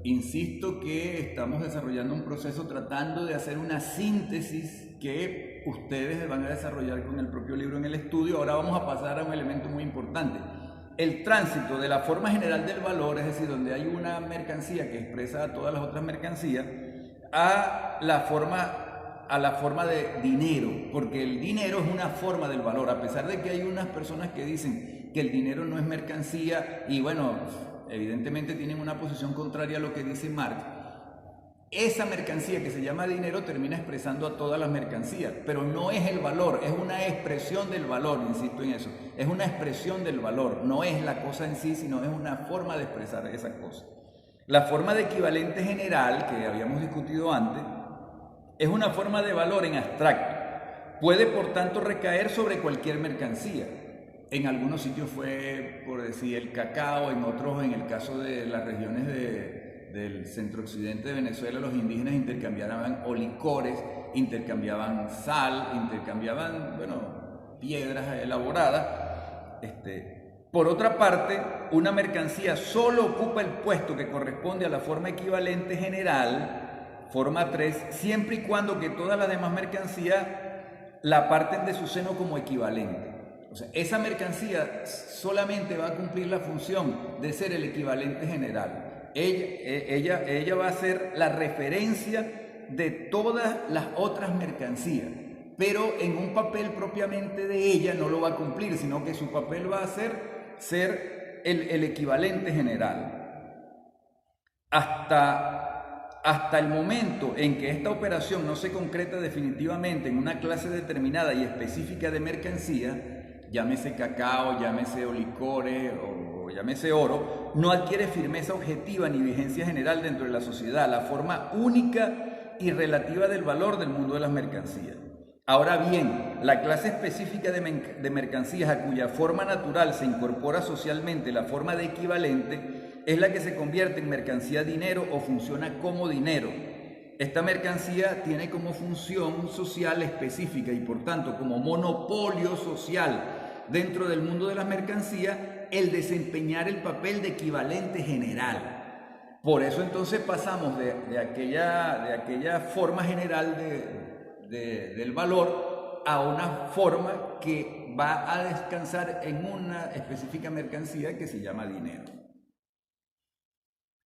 insisto que estamos desarrollando un proceso tratando de hacer una síntesis que ustedes van a desarrollar con el propio libro en el estudio. Ahora vamos a pasar a un elemento muy importante. El tránsito de la forma general del valor, es decir, donde hay una mercancía que expresa a todas las otras mercancías, a la forma de dinero, porque el dinero es una forma del valor, a pesar de que hay unas personas que dicen que el dinero no es mercancía y bueno, evidentemente tienen una posición contraria a lo que dice Marx. Esa mercancía que se llama dinero termina expresando a todas las mercancías, pero no es el valor, es una expresión del valor, insisto en eso, es una expresión del valor, no es la cosa en sí, sino es una forma de expresar esa cosa. La forma de equivalente general, que habíamos discutido antes, es una forma de valor en abstracto. Puede, por tanto, recaer sobre cualquier mercancía. En algunos sitios fue, por decir, el cacao, en otros, en el caso de las regiones del centro-occidente de Venezuela, los indígenas intercambiaban o licores, intercambiaban sal, intercambiaban, bueno, piedras elaboradas. Por otra parte, una mercancía solo ocupa el puesto que corresponde a la forma equivalente general, forma 3, siempre y cuando que todas las demás mercancías la parten de su seno como equivalente. O sea, esa mercancía solamente va a cumplir la función de ser el equivalente general. Ella va a ser la referencia de todas las otras mercancías, pero en un papel propiamente de ella no lo va a cumplir, sino que su papel va a ser el equivalente general. Hasta el momento en que esta operación no se concreta definitivamente en una clase determinada y específica de mercancía, llámese cacao, llámese licores o llámese oro, no adquiere firmeza objetiva ni vigencia general dentro de la sociedad, la forma única y relativa del valor del mundo de las mercancías. Ahora bien, la clase específica de mercancías a cuya forma natural se incorpora socialmente la forma de equivalente es la que se convierte en mercancía dinero o funciona como dinero. Esta mercancía tiene como función social específica y por tanto como monopolio social dentro del mundo de las mercancías el desempeñar el papel de equivalente general. Por eso entonces pasamos de aquella forma general del valor a una forma que va a descansar en una específica mercancía que se llama dinero.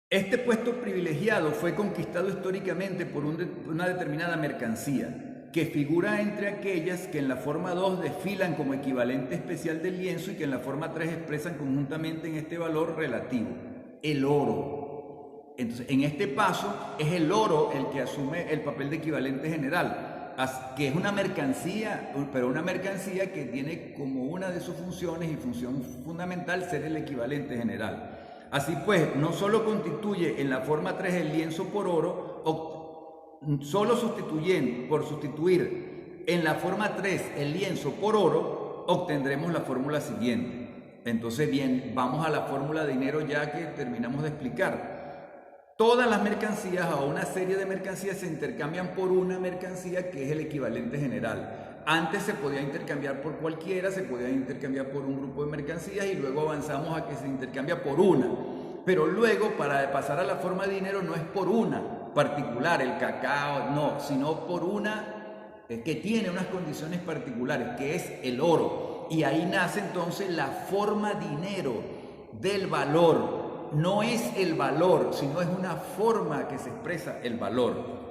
Este puesto privilegiado fue conquistado históricamente por una determinada mercancía, que figura entre aquellas que en la forma 2 desfilan como equivalente especial del lienzo y que en la forma 3 expresan conjuntamente en este valor relativo, el oro. Entonces, en este paso es el oro el que asume el papel de equivalente general, que es una mercancía, pero una mercancía que tiene como una de sus funciones y función fundamental ser el equivalente general. Así pues, no solo constituye en la forma 3 el lienzo por oro, solo por sustituir en la forma 3 el lienzo por oro, obtendremos la fórmula siguiente. Entonces, bien, vamos a la fórmula de dinero ya que terminamos de explicar. Todas las mercancías o una serie de mercancías se intercambian por una mercancía que es el equivalente general. Antes se podía intercambiar por cualquiera, se podía intercambiar por un grupo de mercancías y luego avanzamos a que se intercambia por una. Pero luego, para pasar a la forma de dinero, no es por una particular, el cacao, no, sino por una que tiene unas condiciones particulares, que es el oro. Y ahí nace entonces la forma dinero del valor. No es el valor, sino es una forma que se expresa el valor.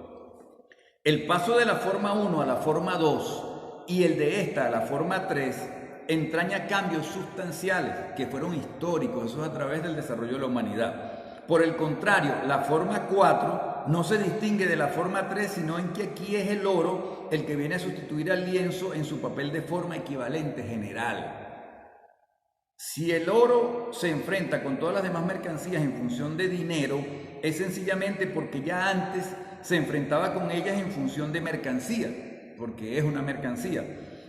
El paso de la forma 1 a la forma 2 y el de esta a la forma 3 entraña cambios sustanciales que fueron históricos, eso es a través del desarrollo de la humanidad. Por el contrario, la forma 4 no se distingue de la forma 3, sino en que aquí es el oro el que viene a sustituir al lienzo en su papel de forma equivalente general. Si el oro se enfrenta con todas las demás mercancías en función de dinero, es sencillamente porque ya antes se enfrentaba con ellas en función de mercancía, porque es una mercancía.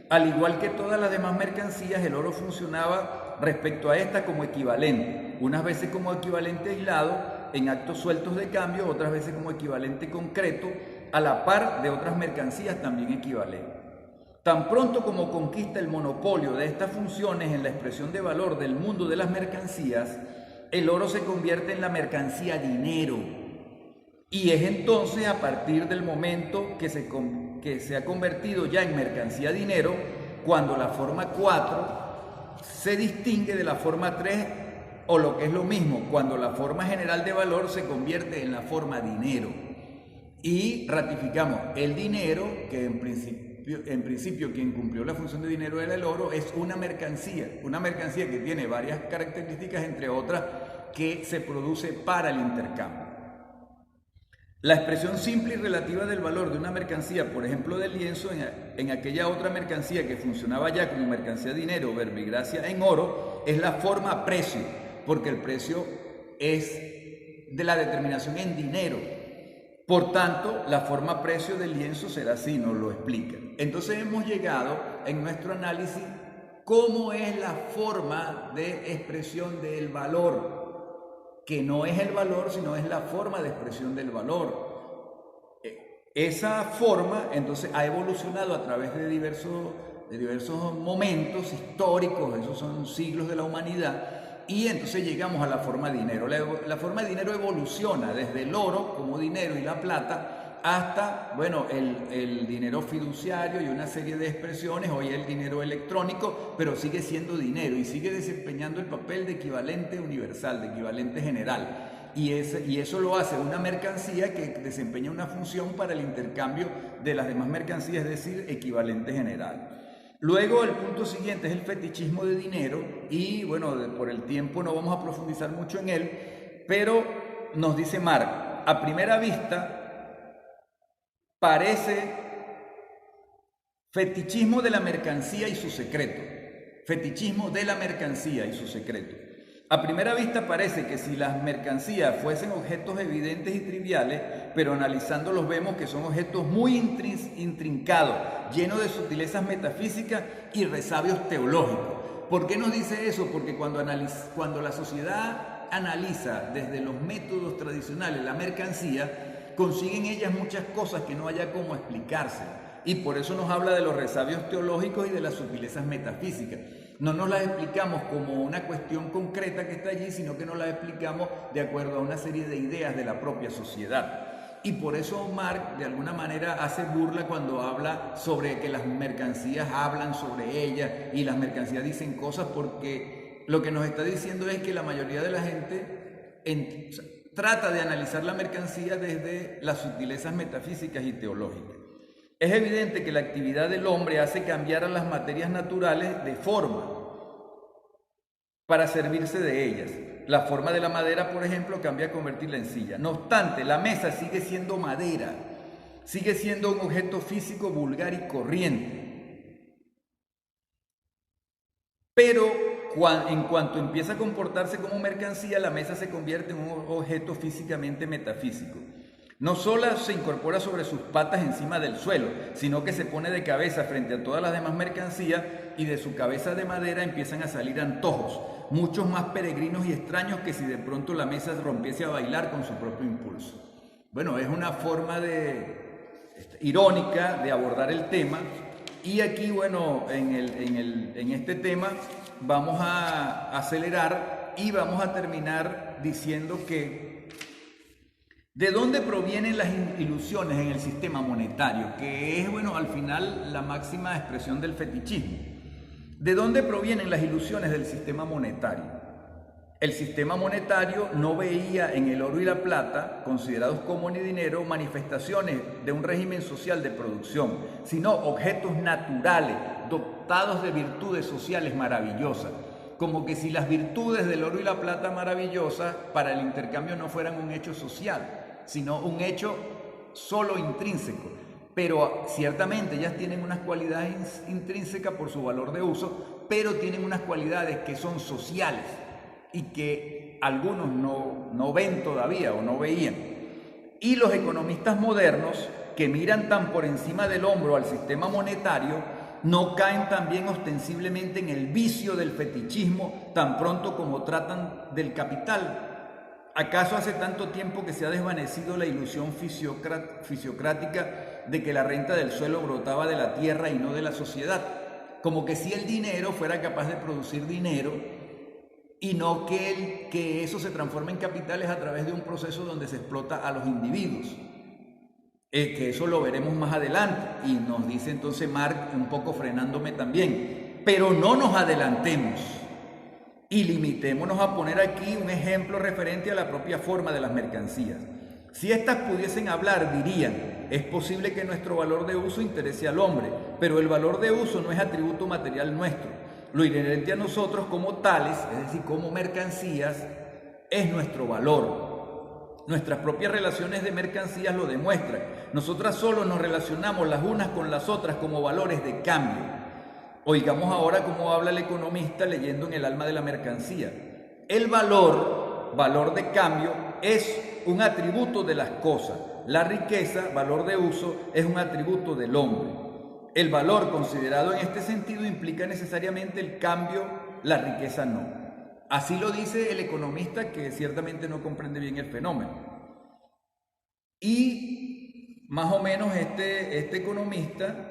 Al igual que todas las demás mercancías, el oro funcionaba respecto a esta como equivalente, unas veces como equivalente aislado en actos sueltos de cambio, otras veces como equivalente concreto, a la par de otras mercancías también equivalentes. Tan pronto como conquista el monopolio de estas funciones en la expresión de valor del mundo de las mercancías, el oro se convierte en la mercancía dinero, Y es entonces a partir del momento que se ha convertido ya en mercancía dinero, cuando la forma 4 se distingue de la forma 3, o lo que es lo mismo, cuando la forma general de valor se convierte en la forma dinero. Y ratificamos, el dinero, que en principio quien cumplió la función de dinero era el oro, es una mercancía que tiene varias características, entre otras, que se produce para el intercambio. La expresión simple y relativa del valor de una mercancía, por ejemplo del lienzo, en aquella otra mercancía que funcionaba ya como mercancía dinero, verbigracia en oro, es la forma precio, porque el precio es de la determinación en dinero. Por tanto, la forma precio del lienzo será así, nos lo explica. Entonces hemos llegado en nuestro análisis cómo es la forma de expresión del valor, que no es el valor, sino es la forma de expresión del valor. Esa forma, entonces, ha evolucionado a través de diversos momentos históricos, esos son siglos de la humanidad, y entonces llegamos a la forma dinero. La forma de dinero evoluciona desde el oro como dinero y la plata, hasta, bueno, el dinero fiduciario y una serie de expresiones, hoy el dinero electrónico, pero sigue siendo dinero y sigue desempeñando el papel de equivalente universal, de equivalente general. Y eso lo hace una mercancía que desempeña una función para el intercambio de las demás mercancías, es decir, equivalente general. Luego el punto siguiente es el fetichismo de dinero y, bueno, por el tiempo no vamos a profundizar mucho en él, pero nos dice Marx, a primera vista, parece fetichismo de la mercancía y su secreto. Fetichismo de la mercancía y su secreto. A primera vista parece que si las mercancías fuesen objetos evidentes y triviales, pero analizándolos vemos que son objetos muy intrincados, llenos de sutilezas metafísicas y resabios teológicos. ¿Por qué nos dice eso? Porque cuando la sociedad analiza desde los métodos tradicionales la mercancía, consiguen ellas muchas cosas que no haya cómo explicarse. Y por eso nos habla de los resabios teológicos y de las sutilezas metafísicas. No nos las explicamos como una cuestión concreta que está allí, sino que nos las explicamos de acuerdo a una serie de ideas de la propia sociedad. Y por eso Marx de alguna manera hace burla cuando habla sobre que las mercancías hablan sobre ellas y las mercancías dicen cosas, porque lo que nos está diciendo es que la mayoría de la gente trata de analizar la mercancía desde las sutilezas metafísicas y teológicas. Es evidente que la actividad del hombre hace cambiar a las materias naturales de forma para servirse de ellas. La forma de la madera, por ejemplo, cambia a convertirla en silla. No obstante, la mesa sigue siendo madera, sigue siendo un objeto físico vulgar y corriente. Pero en cuanto empieza a comportarse como mercancía, la mesa se convierte en un objeto físicamente metafísico. No solo se incorpora sobre sus patas encima del suelo, sino que se pone de cabeza frente a todas las demás mercancías y de su cabeza de madera empiezan a salir antojos, muchos más peregrinos y extraños que si de pronto la mesa rompiese a bailar con su propio impulso. Bueno, es una forma irónica de abordar el tema. Y aquí, bueno, en este tema vamos a acelerar y vamos a terminar diciendo que ¿de dónde provienen las ilusiones en el sistema monetario? Que es, bueno, al final la máxima expresión del fetichismo. ¿De dónde provienen las ilusiones del sistema monetario? El sistema monetario no veía en el oro y la plata, considerados como ni dinero, manifestaciones de un régimen social de producción, sino objetos naturales, dotados de virtudes sociales maravillosas. Como que si las virtudes del oro y la plata maravillosas para el intercambio no fueran un hecho social, sino un hecho solo intrínseco. Pero ciertamente ellas tienen unas cualidades intrínsecas por su valor de uso, pero tienen unas cualidades que son sociales y que algunos no ven todavía o no veían. Y los economistas modernos, que miran tan por encima del hombro al sistema monetario, no caen también ostensiblemente en el vicio del fetichismo tan pronto como tratan del capital. ¿Acaso hace tanto tiempo que se ha desvanecido la ilusión fisiocrática de que la renta del suelo brotaba de la tierra y no de la sociedad? Como que si el dinero fuera capaz de producir dinero y no que eso se transforme en capitales a través de un proceso donde se explota a los individuos. Que eso lo veremos más adelante, y nos dice entonces Marx, un poco frenándome también, pero no nos adelantemos y limitémonos a poner aquí un ejemplo referente a la propia forma de las mercancías. Si éstas pudiesen hablar, dirían: es posible que nuestro valor de uso interese al hombre, pero el valor de uso no es atributo material nuestro. Lo inherente a nosotros como tales, es decir, como mercancías, es nuestro valor. Nuestras propias relaciones de mercancías lo demuestran. Nosotras solo nos relacionamos las unas con las otras como valores de cambio. Oigamos ahora cómo habla el economista leyendo en El alma de la mercancía. El valor de cambio, es un atributo de las cosas. La riqueza, valor de uso, es un atributo del hombre. El valor considerado en este sentido implica necesariamente el cambio, la riqueza no. Así lo dice el economista, que ciertamente no comprende bien el fenómeno. Y más o menos este economista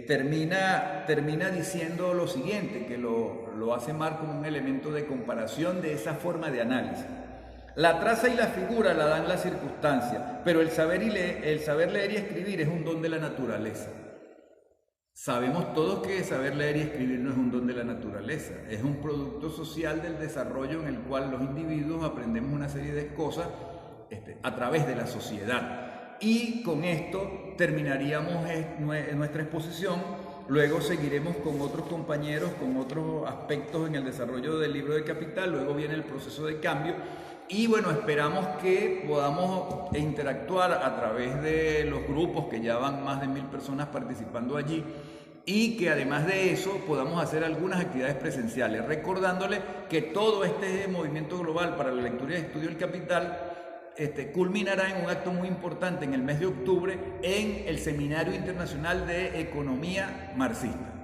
termina diciendo lo siguiente, que lo hace Marx como un elemento de comparación de esa forma de análisis. La traza y la figura la dan las circunstancias, pero el saber leer y escribir es un don de la naturaleza. Sabemos todos que saber leer y escribir no es un don de la naturaleza, es un producto social del desarrollo en el cual los individuos aprendemos una serie de cosas a través de la sociedad. Y con esto terminaríamos nuestra exposición. Luego seguiremos con otros compañeros, con otros aspectos en el desarrollo del libro de Capital. Luego viene el proceso de cambio. Y bueno, esperamos que podamos interactuar a través de los grupos, que ya van más de 1000 personas participando allí, y que además de eso podamos hacer algunas actividades presenciales, recordándole que todo este movimiento global para la lectura y estudio del capital culminará en un acto muy importante en el mes de octubre en el Seminario Internacional de Economía Marxista.